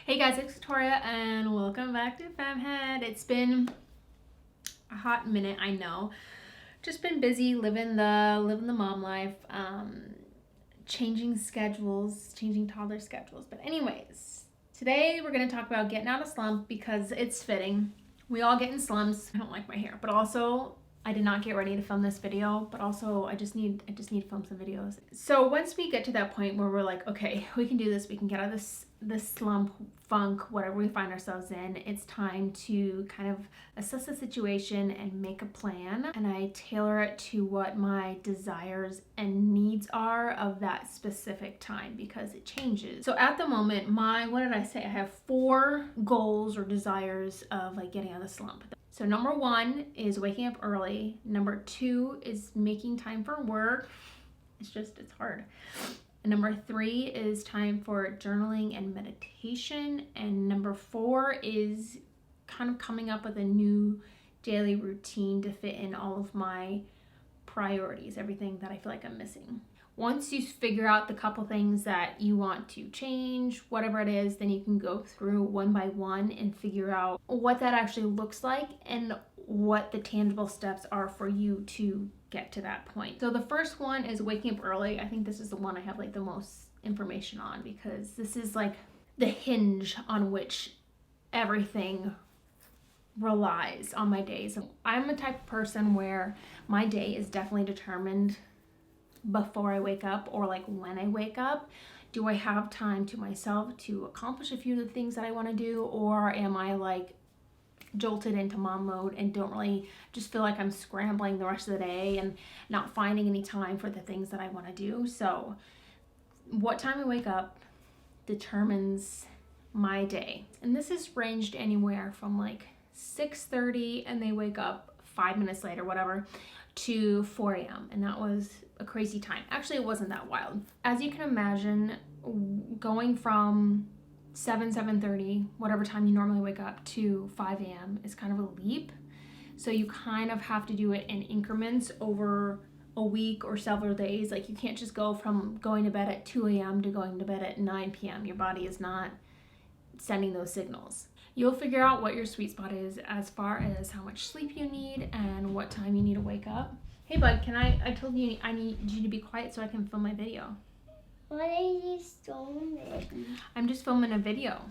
Hey guys, it's Victoria and welcome back to FemmeHead. It's been a hot minute, I know. Just been busy living the mom life, changing schedules, changing toddler schedules. But anyways, today we're gonna talk about getting out of slump because it's fitting. We all get in slumps. I don't like my hair, but also I did not get ready to film this video, but also I just need to film some videos. So once we get to that point where we're like, okay, we can do this, we can get out of this slump, funk, whatever we find ourselves in, it's time to kind of assess the situation and make a plan. And I tailor it to what my desires and needs are of that specific time because it changes. So at the moment, what did I say? I have 4 goals or desires of like getting out of the slump. So number 1 is waking up early. Number 2 is making time for work. It's hard. And number 3 is time for journaling and meditation. And number 4 is kind of coming up with a new daily routine to fit in all of my priorities, everything that I feel like I'm missing. Once you figure out the couple things that you want to change, whatever it is, then you can go through one by one and figure out what that actually looks like and what the tangible steps are for you to get to that point. So the first one is waking up early. I think this is the one I have like the most information on because this is like the hinge on which everything relies on my days. I'm a type of person where my day is definitely determined before I wake up or like when I wake up. Do I have time to myself to accomplish a few of the things that I want to do, or am I like jolted into mom mode and don't really just feel like I'm scrambling the rest of the day and not finding any time for the things that I want to do? So what time I wake up determines my day. And this is ranged anywhere from like 6:30 and they wake up 5 minutes later, whatever, to 4 a.m. And that was a crazy time. Actually, it wasn't that wild. As you can imagine, going from 7:30, whatever time you normally wake up, to 5 a.m. is kind of a leap. So you kind of have to do it in increments over a week or several days. Like you can't just go from going to bed at 2 a.m. to going to bed at 9 p.m. Your body is not sending those signals. You'll figure out what your sweet spot is as far as how much sleep you need and what time you need to wake up. Hey bud, I told you I need you to be quiet so I can film my video. What are you filming? I'm just filming a video.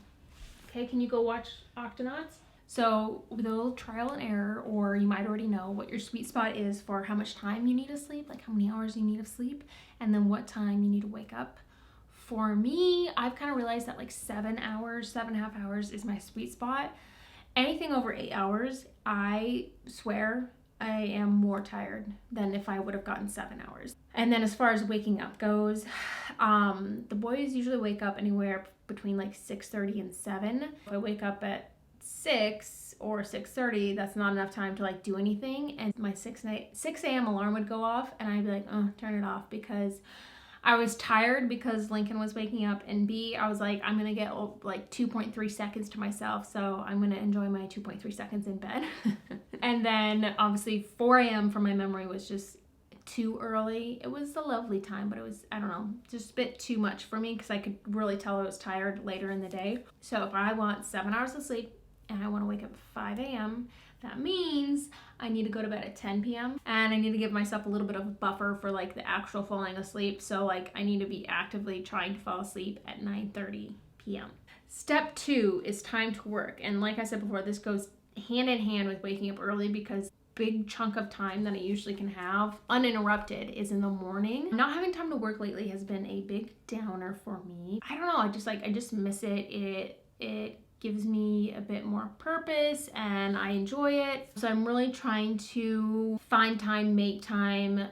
Okay, can you go watch Octonauts? So with a little trial and error, or you might already know what your sweet spot is for how much time you need to sleep, like how many hours you need of sleep, and then what time you need to wake up. For me, I've kind of realized that like 7 hours, 7.5 hours is my sweet spot. Anything over 8 hours, I swear I am more tired than if I would have gotten 7 hours. And then as far as waking up goes, the boys usually wake up anywhere between like 6:30 and 7. If I wake up at 6 or 6:30, that's not enough time to like do anything. And my 6 a.m. alarm would go off and I'd be like, oh, turn it off, because I was tired because Lincoln was waking up, and B, I was like, I'm going to get like 2.3 seconds to myself, so I'm going to enjoy my 2.3 seconds in bed. And then obviously 4 a.m. from my memory was just too early. It was a lovely time, but it was, I don't know, just a bit too much for me because I could really tell I was tired later in the day. So if I want 7 hours of sleep and I want to wake up at 5 a.m., that means I need to go to bed at 10 p.m. and I need to give myself a little bit of a buffer for like the actual falling asleep. So like I need to be actively trying to fall asleep at 9:30 p.m. Step 2 is time to work. And like I said before, this goes hand in hand with waking up early because big chunk of time that I usually can have uninterrupted is in the morning. Not having time to work lately has been a big downer for me. I don't know, I just miss it. It gives me a bit more purpose and I enjoy it. So I'm really trying to find time, make time,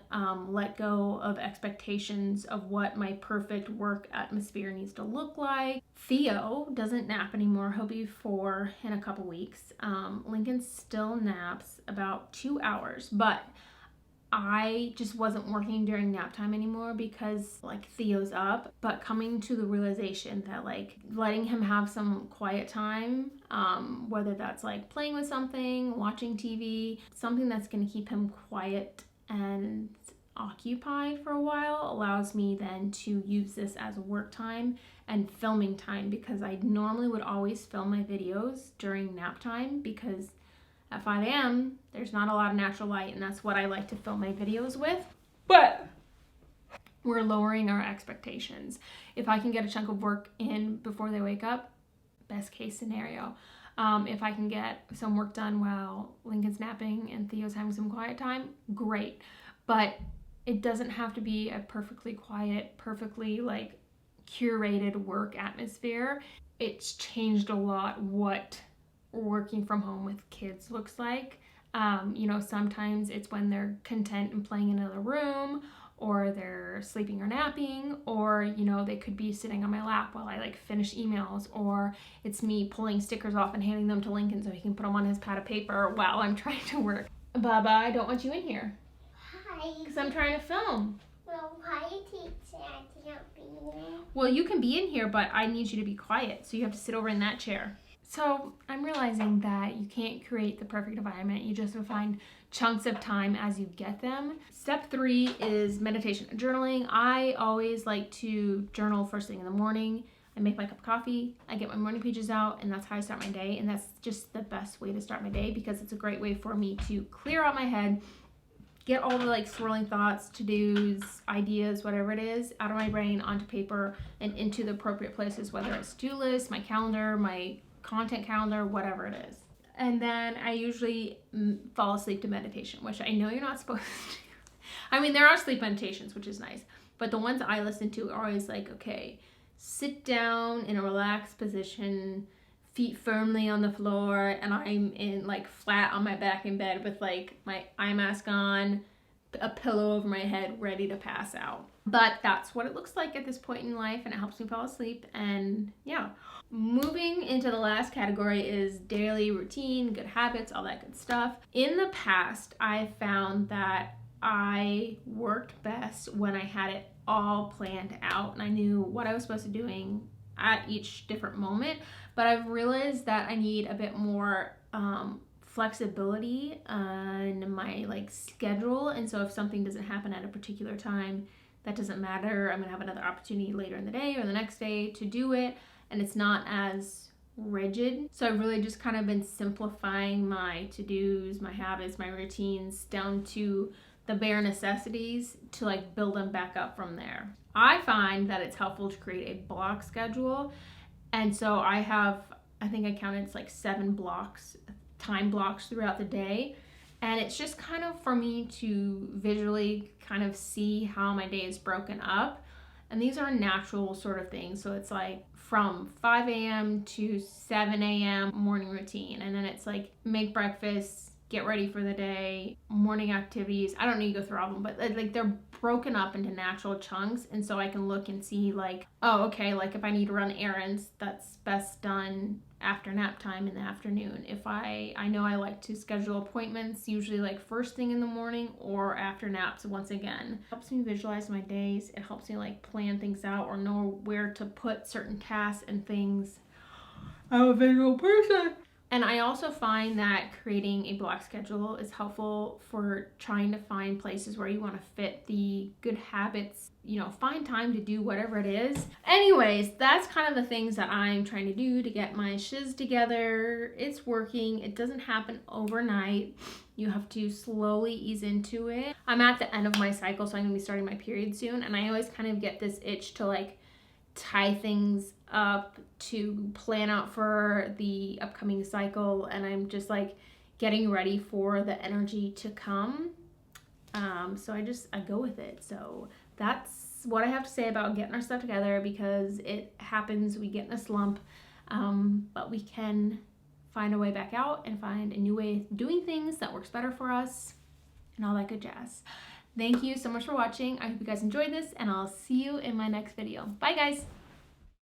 let go of expectations of what my perfect work atmosphere needs to look like. Theo doesn't nap anymore. He'll be 4 in a couple weeks. Lincoln still naps about 2 hours, but I just wasn't working during nap time anymore because like Theo's up, but coming to the realization that like letting him have some quiet time, whether that's like playing with something, watching TV, something that's going to keep him quiet and occupied for a while allows me then to use this as work time and filming time, because I normally would always film my videos during nap time, because at 5 a.m. there's not a lot of natural light, and that's what I like to film my videos with. But we're lowering our expectations. If I can get a chunk of work in before they wake up, best case scenario. If I can get some work done while Lincoln's napping and Theo's having some quiet time, great. But it doesn't have to be a perfectly quiet, perfectly like curated work atmosphere. It's changed a lot what working from home with kids looks like. You know, sometimes it's when they're content and playing in another room, or they're sleeping or napping, or, you know, they could be sitting on my lap while I like finish emails, or it's me pulling stickers off and handing them to Lincoln so he can put them on his pad of paper while I'm trying to work. Baba, I don't want you in here. Hi. Because I'm trying to film. Well, why teacher I can't be here? Well, you can be in here, but I need you to be quiet, so you have to sit over in that chair. So I'm realizing that you can't create the perfect environment. You just have to find chunks of time as you get them. Step 3 is meditation and journaling. I always like to journal first thing in the morning. I make my cup of coffee, I get my morning pages out, and that's how I start my day. And that's just the best way to start my day, because it's a great way for me to clear out my head, get all the like swirling thoughts, to-dos, ideas, whatever it is, out of my brain onto paper and into the appropriate places, whether it's to-do list, my calendar, my content calendar, whatever it is. And then I usually fall asleep to meditation, which I know you're not supposed to. I mean, there are sleep meditations, which is nice, but the ones I listen to are always like, okay, sit down in a relaxed position, feet firmly on the floor, and I'm in like flat on my back in bed with like my eye mask on, a pillow over my head, ready to pass out. But that's what it looks like at this point in life, and it helps me fall asleep. And yeah, moving into the last category is daily routine, good habits, all that good stuff. In the past, I found that I worked best when I had it all planned out and I knew what I was supposed to be doing at each different moment. But I've realized that I need a bit more flexibility on my like schedule, and so if something doesn't happen at a particular time, that doesn't matter. I'm gonna have another opportunity later in the day or the next day to do it, and it's not as rigid. So I've really just kind of been simplifying my to-dos, my habits, my routines down to the bare necessities to like build them back up from there. I find that it's helpful to create a block schedule, and so I think I counted, it's like 7 blocks, time blocks throughout the day. And it's just kind of for me to visually kind of see how my day is broken up. And these are natural sort of things. So it's like from 5 a.m. to 7 a.m. morning routine. And then it's like make breakfast, get ready for the day, morning activities. I don't need to go through all of them, but like they're broken up into natural chunks. And so I can look and see like, oh, okay, like if I need to run errands, that's best done after nap time in the afternoon. If I know I like to schedule appointments, usually like first thing in the morning or after naps once again. It helps me visualize my days. It helps me like plan things out or know where to put certain tasks and things. I'm a visual person. And I also find that creating a block schedule is helpful for trying to find places where you want to fit the good habits, you know, find time to do whatever it is. Anyways, that's kind of the things that I'm trying to do to get my shiz together. It's working. It doesn't happen overnight. You have to slowly ease into it. I'm at the end of my cycle, so I'm going to be starting my period soon. And I always kind of get this itch to like tie things up, to plan out for the upcoming cycle, and I'm just like getting ready for the energy to come. So I go with it. So that's what I have to say about getting our stuff together, because it happens, we get in a slump, but we can find a way back out and find a new way of doing things that works better for us and all that good jazz. Thank you so much for watching. I hope you guys enjoyed this, and I'll see you in my next video. Bye guys.